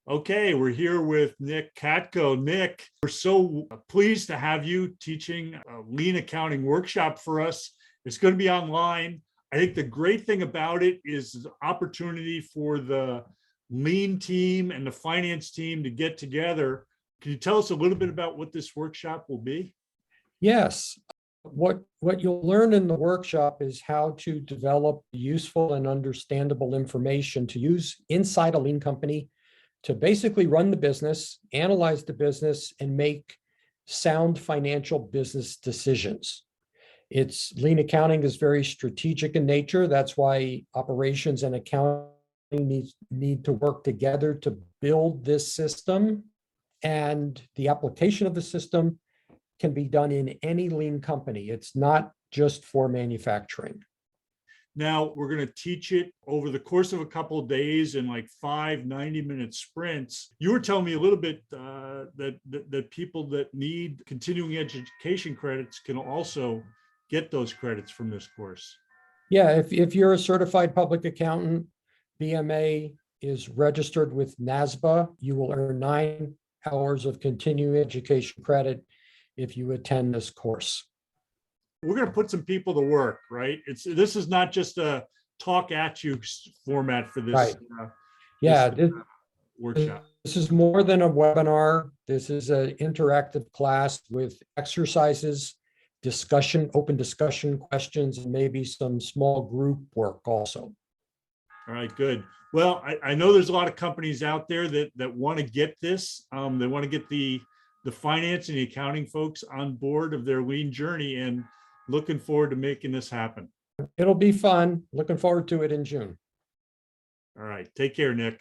Okay, we're here with Nick Katko. Nick, we're so pleased to have you teaching a lean accounting workshop for us. It's going to be online. I think the great thing about it is the opportunity for the lean team and the finance team to get together. Can you tell us a little bit about what this workshop will be? Yes. What you'll learn in the workshop is how to develop useful and understandable information to use inside a lean company to basically run the business, analyze the business, and make sound financial business decisions. Lean accounting is very strategic in nature. That's why operations and accounting need to work together to build this system. And the application of the system can be done in any lean company. It's not just for manufacturing. Now, we're going to teach it over the course of a couple of days in like 90-minute sprints. You were telling me a little bit that people that need continuing education credits can also get those credits from this course. Yeah, if you're a certified public accountant, BMA is registered with NASBA, you will earn 9 hours of continuing education credit if you attend this course. We're going to put some people to work, right? This is not just a talk at you format for this. Right. This workshop. This is more than a webinar. This is an interactive class with exercises, discussion, open discussion questions, and maybe some small group work also. All right, good. Well, I know there's a lot of companies out there that want to get this. They want to get the finance and the accounting folks on board of their lean journey, and looking forward to making this happen. It'll be fun. Looking forward to it in June. All right. Take care, Nick.